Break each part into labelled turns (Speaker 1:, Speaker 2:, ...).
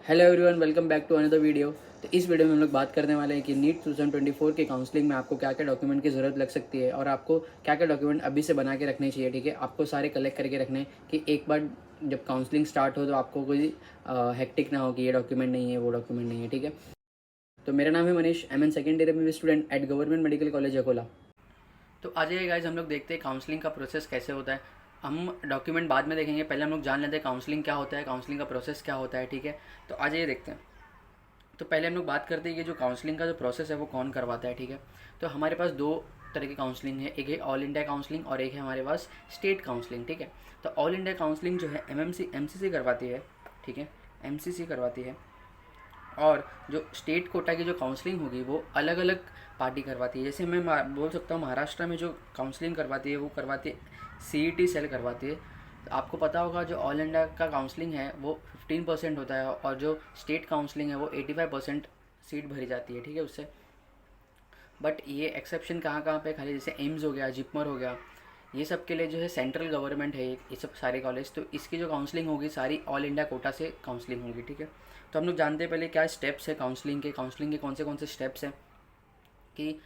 Speaker 1: Hello everyone, welcome back to another video. तो इस video में हम लोग बात करने वाले हैं कि नीट 2024 के काउंसलिंग में आपको क्या क्या डॉक्यूमेंट की ज़रूरत लग सकती है और आपको क्या क्या डॉक्यूमेंट अभी से बना के रखने चाहिए। ठीक है, आपको सारे कलेक्ट करके रखने कि एक बार जब काउंसलिंग स्टार्ट हो तो आपको कोई हेक्टिक ना हो कि ये डॉक्यूमेंट नहीं है, वो डॉक्यूमेंट नहीं है। ठीक है, तो मेरा नाम है मनीष, MN सेकेंड ईयर में student at government medical college Akola. तो आ जाइए गाइज, हम लोग देखते हैं काउंसलिंग का प्रोसेस कैसे होता है। हम डॉक्यूमेंट बाद में देखेंगे, पहले हम लोग जान लेते हैं काउंसलिंग क्या होता है, काउंसलिंग का प्रोसेस क्या होता है। ठीक है, तो आ जाइए देखते हैं। तो पहले हम लोग बात करते हैं कि जो काउंसलिंग का जो प्रोसेस है वो कौन करवाता है। ठीक है, तो हमारे पास दो तरह की काउंसलिंग है, एक है ऑल इंडिया काउंसलिंग और एक है हमारे पास स्टेट काउंसलिंग। ठीक है, तो ऑल इंडिया काउंसलिंग जो है MCC करवाती है। ठीक है, MCC करवाती है। और जो स्टेट कोटा की जो काउंसलिंग होगी वो अलग अलग पार्टी करवाती है। जैसे मैं बोल सकता हूँ, महाराष्ट्र में जो काउंसलिंग करवाती है वो करवाती है CET सेल करवाती है। तो आपको पता होगा जो ऑल इंडिया का काउंसलिंग है वो 15% होता है और जो स्टेट काउंसलिंग है वो 85% सीट भरी जाती है। ठीक है, उससे बट ये एक्सेप्शन कहाँ कहाँ पे खाली, जैसे एम्स हो गया, जिपमर हो गया, ये सब के लिए जो है सेंट्रल गवर्नमेंट है ये सब सारे कॉलेज। तो इसकी जो काउंसलिंग होगी सारी ऑल इंडिया कोटा से काउंसलिंग होगी। ठीक है, तो हम लोग जानते हैं पहले क्या स्टेप्स है काउंसलिंग के कौन से स्टेप्स हैं कि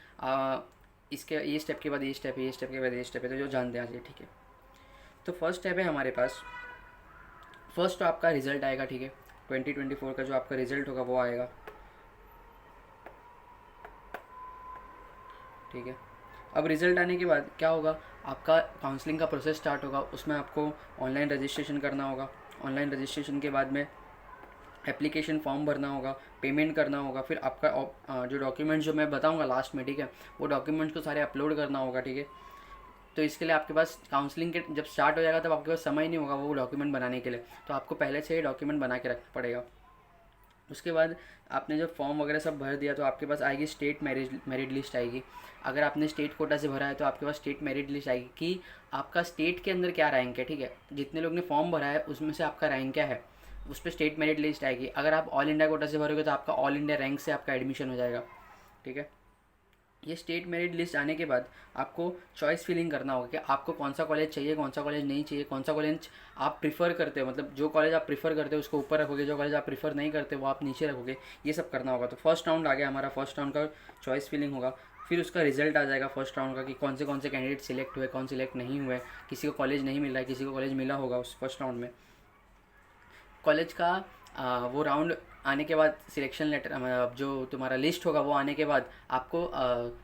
Speaker 1: इसके ये स्टेप के बाद ये स्टेप है, ये स्टेप के बाद ये स्टेप है, तो जो जानते हैं आज ये। ठीक है, तो फर्स्ट स्टेप है हमारे पास, फर्स्ट तो आपका रिजल्ट आएगा। ठीक है, 2024 का जो आपका रिजल्ट होगा वो आएगा। ठीक है, अब रिज़ल्ट आने के बाद क्या होगा, आपका काउंसलिंग का प्रोसेस स्टार्ट होगा। उसमें आपको ऑनलाइन रजिस्ट्रेशन करना होगा। ऑनलाइन रजिस्ट्रेशन के बाद में एप्लीकेशन फॉर्म भरना होगा, पेमेंट करना होगा। फिर आपका जो डॉक्यूमेंट्स जो मैं बताऊंगा लास्ट में, ठीक है, वो डॉक्यूमेंट्स को सारे अपलोड करना होगा। ठीक है, तो इसके लिए आपके पास काउंसलिंग के जब स्टार्ट हो जाएगा तब आपके पास समय नहीं होगा वो डॉक्यूमेंट बनाने के लिए, तो आपको पहले से ही डॉक्यूमेंट बना के रखना पड़ेगा। उसके बाद आपने जब फॉर्म वगैरह सब भर दिया तो आपके पास आएगी स्टेट मेरिट लिस्ट आएगी। अगर आपने स्टेट कोटा से भरा है तो आपके पास स्टेट मेरिट लिस्ट आएगी कि आपका स्टेट के अंदर क्या रैंक है। ठीक है, जितने लोग ने फॉर्म भरा है उसमें से आपका रैंक क्या है, उस पर स्टेट मेरिट लिस्ट आएगी। अगर आप ऑल इंडिया कोटा से भरोगे तो आपका ऑल इंडिया रैंक से आपका एडमिशन हो जाएगा। ठीक है, ये स्टेट मेरिट लिस्ट आने के बाद आपको चॉइस फिलिंग करना होगा कि आपको कौन सा कॉलेज चाहिए, कौन सा कॉलेज नहीं चाहिए, कौन सा कॉलेज आप प्रीफर करते हो, मतलब जो कॉलेज आप प्रीफर करते हो उसको ऊपर रखोगे, जो कॉलेज आप प्रीफर नहीं करते वो आप नीचे रखोगे। ये सब करना होगा। तो फर्स्ट राउंड आ गया हमारा, फर्स्ट राउंड का चॉइस फिलिंग होगा। फिर उसका रिजल्ट आ जाएगा फर्स्ट राउंड का कि कौन से कैंडिडेट सिलेक्ट हुए, कौन सिलेक्ट नहीं हुए। किसी को कॉलेज नहीं मिल रहा है, किसी को कॉलेज मिला होगा उस फर्स्ट राउंड में। कॉलेज का वो राउंड आने के बाद सिलेक्शन लेटर, जो तुम्हारा लिस्ट होगा वो आने के बाद आपको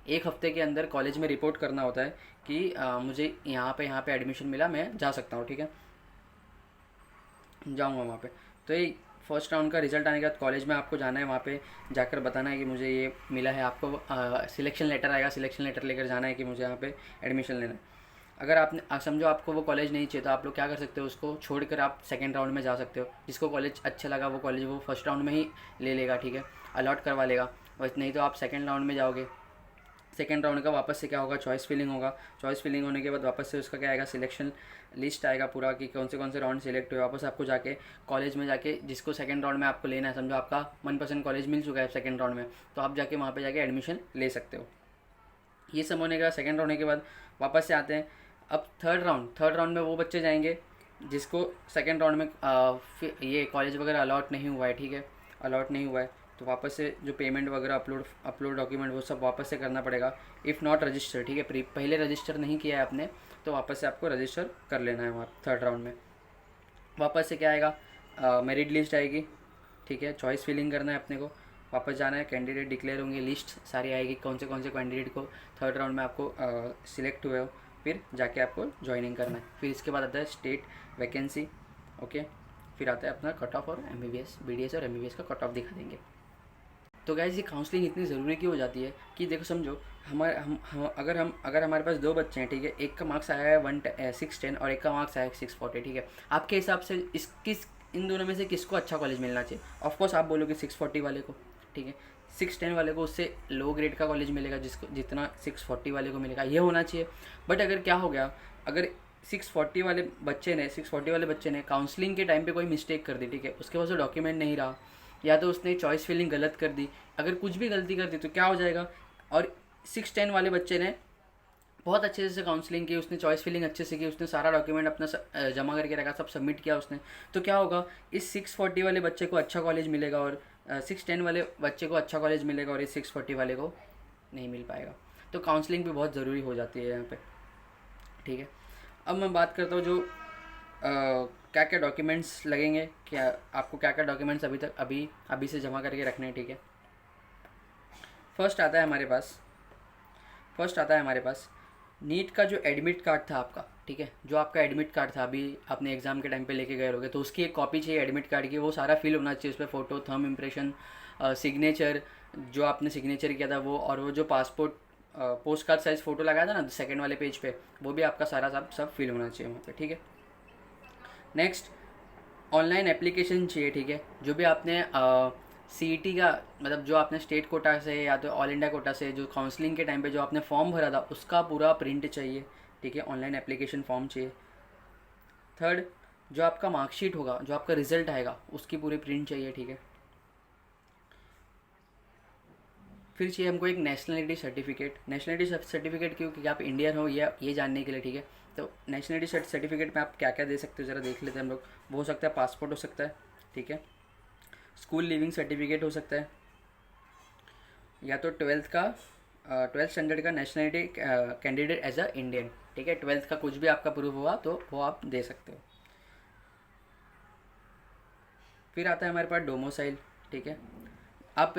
Speaker 1: एक हफ्ते के अंदर कॉलेज में रिपोर्ट करना होता है कि मुझे यहाँ पे एडमिशन मिला, मैं जा सकता हूँ। ठीक है, जाऊँगा वहाँ पे। तो ये फर्स्ट राउंड का रिजल्ट आने के बाद कॉलेज में आपको जाना है, वहाँ पे जाकर बताना है कि मुझे ये मिला है। आपको सिलेक्शन लेटर आएगा, सिलेक्शन लेटर लेकर जाना है कि मुझे यहाँ पे एडमिशन लेना है। अगर आपने समझो आपको वो कॉलेज नहीं चाहिए तो आप लोग क्या कर सकते हो, उसको छोड़कर आप सेकंड राउंड में जा सकते हो। जिसको कॉलेज अच्छा लगा वो कॉलेज वो फर्स्ट राउंड में ही ले लेगा। ठीक है, अलॉट करवा लेगा। बस नहीं तो आप सेकंड राउंड में जाओगे। सेकंड राउंड का वापस से क्या होगा, चॉइस फिलिंग होगा। चॉइस फिलिंग होने के बाद वापस से उसका क्या आएगा, सिलेक्शन लिस्ट आएगा पूरा कि कौन से राउंड सेलेक्ट हुए। वापस आपको जाके कॉलेज में जाके जिसको सेकंड राउंड में आपको लेना है, समझो आपका मनपसंद कॉलेज मिल चुका है सेकंड राउंड में, तो आप जाके वहाँ पे जाके एडमिशन ले सकते हो। ये सब होने का सेकंड राउंड होने के बाद वापस से आते हैं। अब थर्ड राउंड में वो बच्चे जाएंगे जिसको सेकंड राउंड में फिर ये कॉलेज वगैरह अलॉट नहीं हुआ है। ठीक है, अलॉट नहीं हुआ है तो वापस से जो पेमेंट वगैरह अपलोड डॉक्यूमेंट वो सब वापस से करना पड़ेगा। इफ़ नॉट रजिस्टर, ठीक है, पहले रजिस्टर नहीं किया है आपने तो वापस से आपको रजिस्टर कर लेना है वहाँ थर्ड राउंड में। वापस से क्या आएगा, मेरिट लिस्ट आएगी। ठीक है, चॉइस फिलिंग करना है अपने को, वापस जाना है, कैंडिडेट डिक्लेयर होंगे, लिस्ट सारी आएगी कौन से कैंडिडेट को थर्ड राउंड में आपको सिलेक्ट हुए हो। फिर जाके आपको ज्वाइनिंग करना है। फिर इसके बाद आता है स्टेट वैकेंसी। ओके, फिर आता है अपना कट ऑफ और MBBS BDS और MBBS का कट ऑफ दिखा देंगे। तो गाइज ये काउंसलिंग इतनी ज़रूरी क्यों हो जाती है कि देखो समझो हमारे हम अगर हमारे पास दो बच्चे हैं। ठीक है, एक का मार्क्स आया है 610 और एक का मार्क्स आया है 640। ठीक है, आपके हिसाब से इन दोनों में से किसको अच्छा कॉलेज मिलना चाहिए? ऑफकोर्स आप बोलोगे 640 वाले को। ठीक है, 610 वाले को उससे लो ग्रेड का कॉलेज मिलेगा जिसको जितना 640 वाले को मिलेगा, ये होना चाहिए। बट अगर क्या हो गया, अगर 640 वाले बच्चे ने काउंसलिंग के टाइम पे कोई मिस्टेक कर दी, ठीक है, उसके पास वो डॉक्यूमेंट नहीं रहा या तो उसने चॉइस फिलिंग गलत कर दी, अगर कुछ भी गलती कर दी तो क्या हो जाएगा। और 610 वाले बच्चे ने बहुत अच्छे से काउंसलिंग की उसने, चॉइस फिलिंग अच्छे से की उसने, सारा डॉक्यूमेंट अपना जमा करके रखा, सब सबमिट किया उसने। तो क्या होगा, इस 640 वाले बच्चे को अच्छा कॉलेज मिलेगा और 610 वाले बच्चे को अच्छा कॉलेज मिलेगा और इस 640 वाले को नहीं मिल पाएगा। तो काउंसलिंग भी बहुत ज़रूरी हो जाती है यहाँ पे, ठीक है। अब मैं बात करता हूँ जो क्या क्या डॉक्यूमेंट्स लगेंगे, क्या आपको क्या क्या डॉक्यूमेंट्स अभी तक अभी अभी से जमा करके रखने हैं, ठीक है। फर्स्ट आता है हमारे पास फर्स्ट आता है हमारे पास नीट का जो एडमिट कार्ड था आपका, ठीक है। जो आपका एडमिट कार्ड था अभी आपने एग्ज़ाम के टाइम पे लेके गए होगे, तो उसकी एक कॉपी चाहिए एडमिट कार्ड की। वो सारा फिल होना चाहिए, उस पर फ़ोटो, थंब इम्प्रेशन, सिग्नेचर, जो आपने सिग्नेचर किया था वो, और वो जो passport post card size photo लगाया था ना सेकंड वाले पेज पे, वो भी आपका सारा सब फिल होना चाहिए वहाँ पे, ठीक है। नेक्स्ट, ऑनलाइन एप्लीकेशन चाहिए, ठीक है। जो भी आपने सीईटी का, मतलब जो आपने स्टेट कोटा से या तो ऑल इंडिया कोटा से जो काउंसलिंग के टाइम पे जो आपने फॉर्म भरा था उसका पूरा प्रिंट चाहिए, ठीक है। ऑनलाइन एप्लीकेशन फॉर्म चाहिए। थर्ड, जो आपका मार्कशीट होगा, जो आपका रिजल्ट आएगा उसकी पूरी प्रिंट चाहिए, ठीक है। फिर चाहिए हमको एक नेशनलिटी सर्टिफिकेट। नेशनलिटी सर्टिफिकेट क्यों, क्योंकि आप इंडियन हो ये जानने के लिए, ठीक है। तो नेशनलिटी सर्टिफिकेट में आप क्या क्या दे सकते हो ज़रा देख लेते हैं हम लोग। वो हो सकता है पासपोर्ट हो सकता है, ठीक है। स्कूल लिविंग सर्टिफिकेट हो सकता है, या तो ट्वेल्थ स्टैंडर्ड का nationality candidate as a Indian, ठीक है। ट्वेल्थ का कुछ भी आपका प्रूफ हुआ तो वो आप दे सकते हो। फिर आता है हमारे पास डोमोसाइल, ठीक है। आप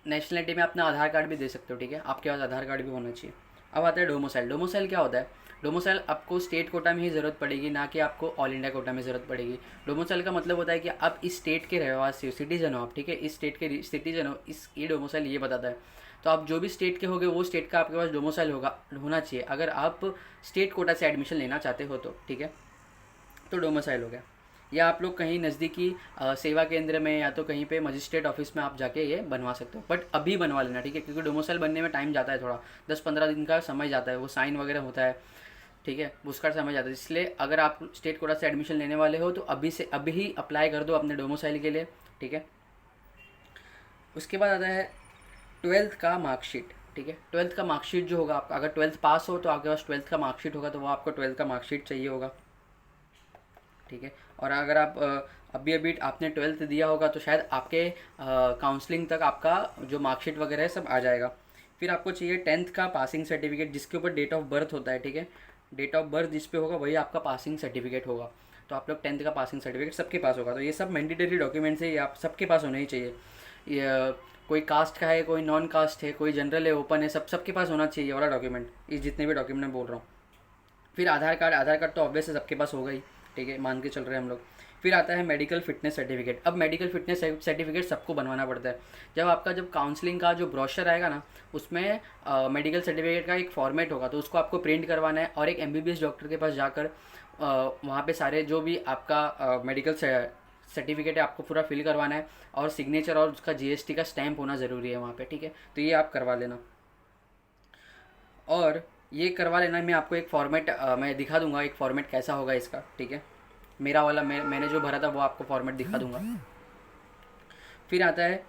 Speaker 1: नेशनलिटी में अपना आधार कार्ड भी दे सकते हो, ठीक है। आपके पास आधार कार्ड भी होना चाहिए। अब आता है डोमोसाइल। डोमोसाइल क्या होता है, डोमोसाइल आपको स्टेट कोटा में ही ज़रूरत पड़ेगी, ना कि आपको ऑल इंडिया कोटा में ज़रूरत पड़ेगी। डोमोसाइल का मतलब होता है कि आप इस स्टेट के रहवासी हो, सिटीजन हो आप, ठीक है। इस स्टेट के सिटीजन हो, इस ये डोमोसाइल ये बताता है। तो आप जो भी स्टेट के होगे वो स्टेट का आपके पास डोमोसाइल होना चाहिए, अगर आप स्टेट कोटा से एडमिशन लेना चाहते हो तो, ठीक है। तो डोमिसाइल हो गया। या आप लोग कहीं नज़दीकी सेवा केंद्र में या तो कहीं पे मजिस्ट्रेट ऑफिस में आप जाके ये बनवा सकते हो, बट अभी बनवा लेना, ठीक है। क्योंकि डोमिसाइल बनने में टाइम जाता है, थोड़ा 10-15 दिन का समय जाता है, वो साइन वगैरह होता है, ठीक है। उसका समय जाता है, इसलिए अगर आप स्टेट कोटा से एडमिशन लेने वाले हो तो अभी ही अप्लाई कर दो अपने डोमिसाइल के लिए, ठीक है। उसके बाद आता है ट्वेल्थ का मार्कशीट, ठीक है। ट्वेल्थ का मार्कशीट जो होगा आपका, अगर ट्वेल्थ पास हो तो आपके पास ट्वेल्थ का मार्कशीट होगा, तो वो आपको ट्वेल्थ का मार्कशीट चाहिए होगा, ठीक है। और अगर आप अभी अभी आपने ट्वेल्थ दिया होगा तो शायद आपके काउंसलिंग तक आपका जो मार्कशीट वगैरह है सब आ जाएगा। फिर आपको चाहिए 10th का पासिंग सर्टिफिकेट, जिसके ऊपर डेट ऑफ बर्थ होता है, ठीक है। डेट ऑफ बर्थ जिस पे होगा वही आपका पासिंग सर्टिफिकेट होगा। तो आप लोग 10th का पासिंग सर्टिफिकेट सबके पास होगा। तो ये सब मैंडेटरी डॉक्यूमेंट्स है, ये आप सबके पास होना ही चाहिए। ये कोई कास्ट का है, कोई नॉन कास्ट है, कोई जनरल है, ओपन है, सबके पास होना चाहिए ये वाला डॉक्यूमेंट, ये जितने भी डॉक्यूमेंट मैं बोल रहा हूँ। फिर आधार कार्ड तो ऑब्वियस है सबके पास होगा ही, ठीक है, मान के चल रहे हैं हम लोग। फिर आता है मेडिकल फिटनेस सर्टिफिकेट। अब मेडिकल फिटनेस सर्टिफिकेट सबको बनवाना पड़ता है। जब काउंसलिंग का जो ब्रोशर आएगा ना, उसमें मेडिकल सर्टिफिकेट का एक फॉर्मेट होगा, तो उसको आपको प्रिंट करवाना है और एक एमबीबीएस डॉक्टर के पास जाकर वहाँ पे सारे जो भी आपका मेडिकल सर्टिफिकेट है आपको पूरा फिल करवाना है, और सिग्नेचर और उसका जीएसटी का स्टैंप होना ज़रूरी है वहाँ पे, ठीक है। तो ये आप करवा लेना। और ये करवा लेना, मैं आपको एक फॉर्मेट मैं दिखा दूंगा, एक फॉर्मेट कैसा होगा इसका, ठीक है। मेरा वाला मैंने जो भरा था वो आपको फॉर्मेट दिखा दूंगा। फिर आता है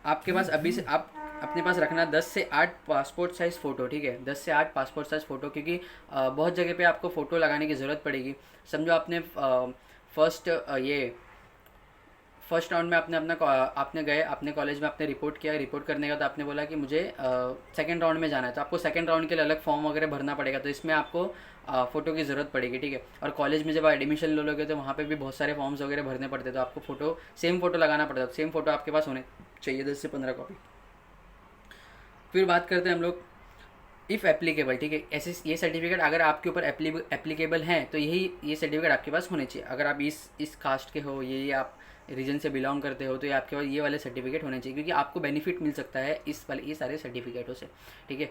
Speaker 1: आपके पास अभी से आप अपने पास रखना 10 से 8 पासपोर्ट साइज़ फ़ोटो, ठीक है। 10 से 8 पासपोर्ट साइज़ फ़ोटो, क्योंकि बहुत जगह पे आपको फ़ोटो लगाने की ज़रूरत पड़ेगी। समझो आपने फर्स्ट फर्स्ट राउंड में आपने कॉलेज में आपने रिपोर्ट किया, रिपोर्ट करने का तो आपने बोला कि मुझे सेकंड राउंड में जाना है, तो आपको सेकंड राउंड के लिए अलग फॉर्म वगैरह भरना पड़ेगा, तो इसमें आपको फ़ोटो की ज़रूरत पड़ेगी, ठीक है। और कॉलेज में जब आप एडमिशन ले लोगे तो वहाँ पे भी बहुत सारे फॉर्म्स वगैरह भरने पड़ते हैं, तो आपको सेम फ़ोटो लगाना पड़ता है। सेम फ़ोटो आपके पास होने चाहिए, 10 से 15 कॉपी। फिर बात करते हैं हम लोग इफ़ एप्लीकेबल, ठीक है। ऐसे ये सर्टिफिकेट अगर आपके ऊपर एप्लीकेबल हैं तो ये सर्टिफिकेट आपके पास होने चाहिए। अगर आप इस कास्ट के हो, ये आप रीजन से बिलोंग करते हो, तो ये आपके पास ये वाले सर्टिफिकेट होने चाहिए, क्योंकि आपको बेनिफिट मिल सकता है ये सारे सर्टिफिकेटों से, ठीक है।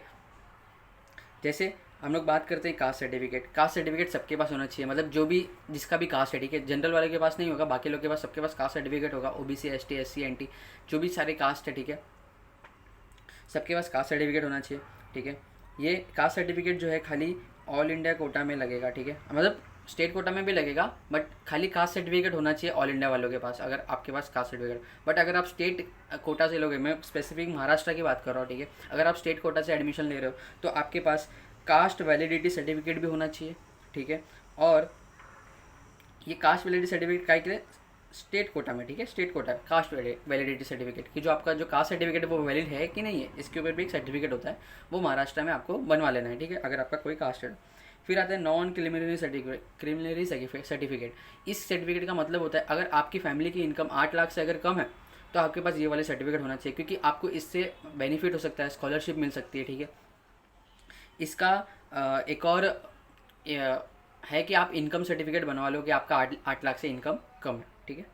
Speaker 1: जैसे हम लोग बात करते हैं कास्ट सर्टिफिकेट सबके पास होना चाहिए, मतलब जो भी जिसका भी कास्ट है, ठीक है। जनरल वाले के पास नहीं होगा, बाकी लोग के पास सबके पास कास्ट सर्टिफिकेट होगा। ओबीसी, एसटी, एससी, एनटी, जो भी सारे कास्ट है, ठीक है, सबके पास कास्ट सर्टिफिकेट होना चाहिए, ठीक है। ये कास्ट सर्टिफिकेट जो है खाली ऑल इंडिया कोटा में लगेगा, ठीक है। मतलब स्टेट कोटा में भी लगेगा, बट खाली कास्ट सर्टिफिकेट होना चाहिए ऑल इंडिया वालों के पास, अगर आपके पास कास्ट सर्टिफिकेट। बट अगर आप स्टेट कोटा से लोगे, मैं स्पेसिफिक महाराष्ट्र की बात कर रहा हूँ, ठीक है। अगर आप स्टेट कोटा से एडमिशन ले रहे हो तो आपके पास कास्ट वैलिडिटी सर्टिफिकेट भी होना चाहिए, ठीक है। और ये कास्ट वैलिडिटी सर्टिफिकेट का के लिए स्टेट कोटा में, ठीक है, state quota cast validity certificate कि जो आपका जो कास्ट सर्टिफिकेट है वो वैलिड है कि नहीं है, इसके ऊपर भी एक सर्टिफिकेट होता है, वो महाराष्ट्र में आपको बनवा लेना है, ठीक है, अगर आपका कोई कास्ट है। फिर आता है नॉन क्रिमिनरी सर्टिफिकेट। इस सर्टिफिकेट का मतलब होता है अगर आपकी फैमिली की इनकम 8 लाख से अगर कम है तो आपके पास ये वाले सर्टिफिकेट होना चाहिए, क्योंकि आपको इससे बेनिफिट हो सकता है, स्कॉलरशिप मिल सकती है, ठीक है। इसका एक और है कि आप इनकम सर्टिफिकेट बनवा लो कि आपका 8 लाख से इनकम कम है, ठीक है।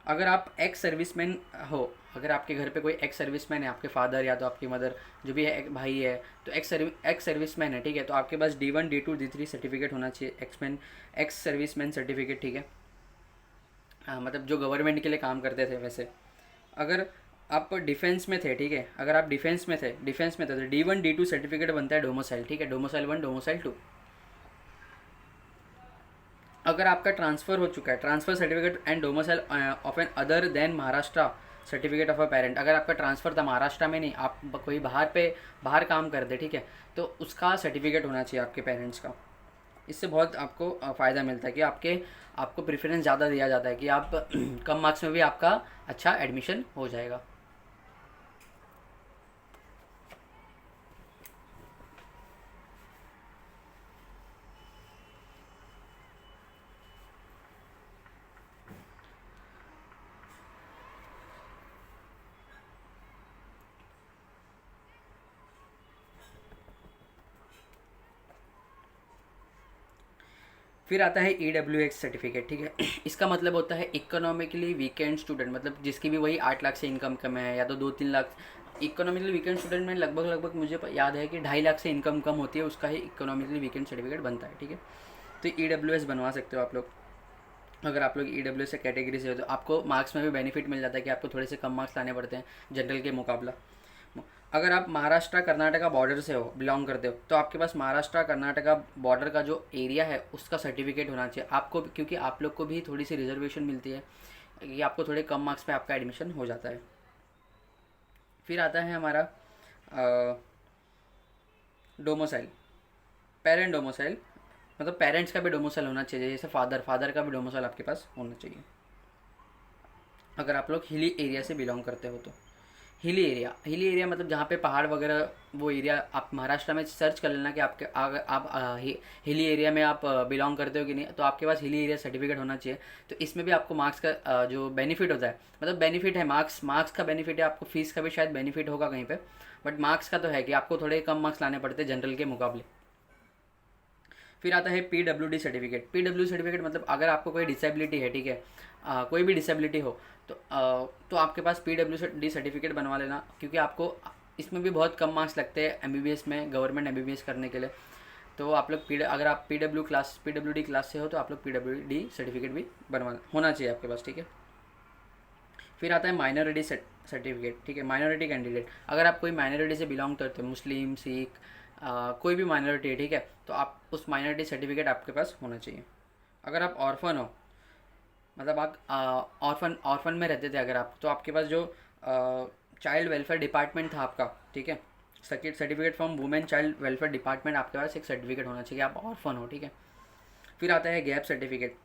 Speaker 1: अगर आप एक्स सर्विसमैन हो, अगर आपके घर पे कोई एक्स सर्विसमैन है, आपके फादर या तो आपकी मदर जो भी है, एक भाई है, तो एक्स सर्विसमैन है, ठीक है, तो आपके पास D1 D2 D3 सर्टिफिकेट होना चाहिए, एक्स सर्विसमैन सर्टिफिकेट, ठीक है। हाँ, मतलब जो गवर्नमेंट के लिए काम करते थे वैसे। अगर आप डिफेंस में थे, ठीक है, अगर आप डिफेंस में थे तो D1 D2 सर्टिफिकेट बनता है डोमिसाइल, ठीक है, डोमिसाइल 1 डोमिसाइल 2। अगर आपका ट्रांसफ़र हो चुका है, transfer certificate and domicile of an other than Maharashtra certificate of a parent, अगर आपका ट्रांसफ़र था महाराष्ट्र में नहीं, आप कोई बाहर काम करते, ठीक है, तो उसका सर्टिफिकेट होना चाहिए आपके पेरेंट्स का। इससे बहुत आपको फ़ायदा मिलता है कि आपको प्रेफरेंस ज़्यादा दिया जाता है कि आप कम मार्क्स में भी आपका अच्छा एडमिशन हो जाएगा। फिर आता है EWX सर्टिफिकेट, ठीक है। इसका मतलब होता है इकोनॉमिकली वीकेंड स्टूडेंट, मतलब जिसकी भी वही 8 लाख से इनकम कम है या तो 2-3 लाख। इकोनॉमिकली वीकेंड स्टूडेंट में लगभग मुझे याद है कि 2.5 लाख से इनकम कम होती है, उसका ही इकोनॉमिकली वीकेंड सर्टिफिकेट बनता है, ठीक है। तो EWS बनवा सकते हो आप लोग। अगर आप लोग EWS से कैटेगरी से हो तो आपको मार्क्स में भी बेनिफिट मिल जाता है कि आपको थोड़े से कम मार्क्स लाने पड़ते हैं जनरल के मुकाबला। अगर आप महाराष्ट्र कर्नाटका बॉर्डर से हो, बिलोंग करते हो, तो आपके पास महाराष्ट्र कर्नाटका बॉर्डर का जो एरिया है उसका सर्टिफिकेट होना चाहिए आपको, क्योंकि आप लोग को भी थोड़ी सी रिजर्वेशन मिलती है कि आपको थोड़े कम मार्क्स पे आपका एडमिशन हो जाता है। फिर आता है हमारा डोमोसाइल, पेरेंट डोमोसाइल, मतलब पेरेंट्स का भी डोमोसाइल होना चाहिए, जैसे फादर का भी डोमोसाइल आपके पास होना चाहिए अगर आप लोग हिली एरिया से बिलोंग करते हो तो। हिली एरिया मतलब जहाँ पे पहाड़ वगैरह, वो एरिया आप महाराष्ट्र में सर्च कर लेना कि अगर आप हिली एरिया में आप बिलोंग करते हो कि नहीं, तो आपके पास हिली एरिया सर्टिफिकेट होना चाहिए। तो इसमें भी आपको मार्क्स का जो बेनिफिट होता है, मतलब बेनिफिट है, मार्क्स का बेनिफिट है, आपको फीस का भी शायद बेनिफिट होगा कहीं पे, बट मार्क्स का तो है कि आपको थोड़े कम मार्क्स लाने पड़ते हैं जनरल के मुकाबले। फिर आता है PWD सर्टिफिकेट। PWD सर्टिफिकेट मतलब अगर आपको कोई डिसेबिलिटी है, ठीक है, कोई भी डिसेबिलिटी हो तो आपके पास PWD सर्टिफिकेट बनवा लेना, क्योंकि आपको इसमें भी बहुत कम मार्क्स लगते हैं MBBS में, गवर्नमेंट MBBS करने के लिए। तो आप लोग अगर आप PWD क्लास से हो तो आप लोग PWD सर्टिफिकेट भी बनवा होना चाहिए आपके पास, ठीक है। फिर आता है माइनॉरिटी सर्टिफिकेट, ठीक है, माइनॉरिटी कैंडिडेट। अगर आप कोई माइनॉरिटी से बिलोंग करते हो, मुस्लिम, सिख, कोई भी माइनॉरिटी है, ठीक है, तो आप उस माइनॉरिटी सर्टिफिकेट आपके पास होना चाहिए। अगर आप ऑर्फन हो, मतलब आप ऑर्फन में रहते थे अगर आप, तो आपके पास जो चाइल्ड वेलफेयर डिपार्टमेंट था आपका, ठीक है, certificate from women child welfare department, आपके पास एक सर्टिफिकेट होना चाहिए आप ऑर्फन हो, ठीक है। फिर आता है गैप सर्टिफिकेट।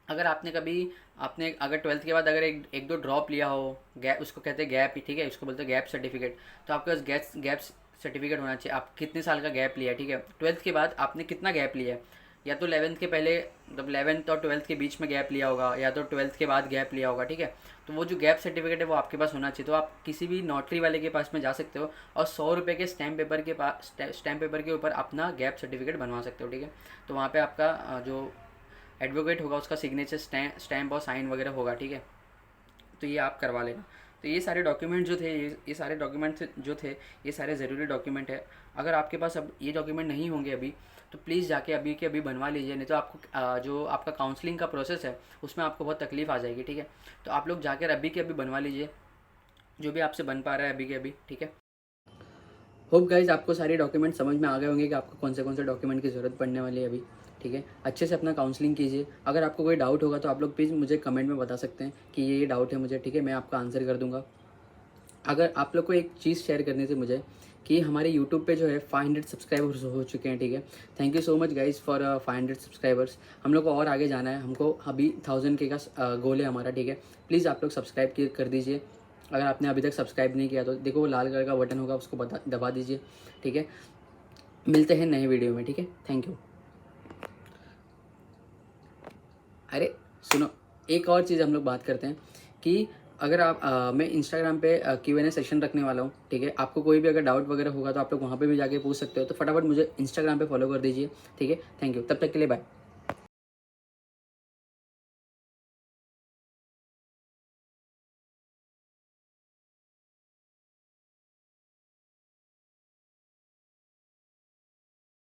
Speaker 1: अगर आपने अगर 12th के बाद अगर एक दो ड्रॉप लिया हो, गैप उसको कहते हैं गैप, ठीक है, उसको बोलते हैं गैप सर्टिफिकेट। तो आपके पास गैप सर्टिफिकेट होना चाहिए, आप कितने साल का गैप लिया है, ठीक है, 12th के बाद आपने कितना गैप लिया है, या तो 11th के पहले, मतलब 11th और 12th के बीच में गैप लिया होगा, या तो 12th के बाद गैप लिया होगा, ठीक है। तो वो जो गैप सर्टिफिकेट है वो आपके पास होना चाहिए। तो आप किसी भी नोटरी वाले के पास में जा सकते हो और 100 रुपये के स्टैम्प पेपर के ऊपर अपना गैप सर्टिफिकेट बनवा सकते हो, ठीक है। तो वहाँ पे आपका जो एडवोकेट होगा उसका सिग्नेचर, स्टैम्प और साइन वगैरह होगा, ठीक है। तो ये आप करवा लेना। तो ये सारे डॉक्यूमेंट जो थे, ये सारे डॉक्यूमेंट जो थे, ये सारे ज़रूरी डॉक्यूमेंट है। अगर आपके पास अब ये डॉक्यूमेंट नहीं होंगे अभी, तो प्लीज़ जाके अभी के अभी बनवा लीजिए, नहीं तो आपको जो आपका काउंसलिंग का प्रोसेस है उसमें आपको बहुत तकलीफ आ जाएगी, ठीक है। तो आप लोग जाकर अभी के अभी बनवा लीजिए जो भी आपसे बन पा रहा है अभी के अभी, ठीक है। होप गाइज आपको सारे डॉक्यूमेंट समझ में आ गए होंगे कि आपको कौन से डॉक्यूमेंट की ज़रूरत पड़ने वाली है अभी, ठीक है। अच्छे से अपना काउंसलिंग कीजिए। अगर आपको कोई डाउट होगा तो आप लोग प्लीज़ मुझे कमेंट में बता सकते हैं कि ये डाउट है मुझे, ठीक है, मैं आपका आंसर कर दूंगा। अगर आप लोग को एक चीज़ शेयर करनी थी मुझे कि हमारे यूट्यूब पे जो है 500 सब्सक्राइबर्स हो चुके हैं, ठीक है। Thank you so much guys for 500 subscribers. हम लोग को और आगे जाना है, हमको अभी 1000 के का गोल है हमारा, ठीक है। प्लीज़ आप लोग सब्सक्राइब कर दीजिए। अगर आपने अभी तक सब्सक्राइब नहीं किया तो देखो वो लाल कलर का बटन होगा, उसको दबा दीजिए, ठीक है। मिलते हैं नए वीडियो में, ठीक है। Thank you. अरे सुनो, एक और चीज़ हम लोग बात करते हैं कि अगर आप मैं इंस्टाग्राम पे Q&A सेशन रखने वाला हूँ, ठीक है। आपको कोई भी अगर डाउट वगैरह होगा तो आप लोग वहाँ पे भी जाके पूछ सकते हो। तो फटाफट मुझे इंस्टाग्राम पे फॉलो कर दीजिए, ठीक है। थैंक यू, तब तक के लिए बाय।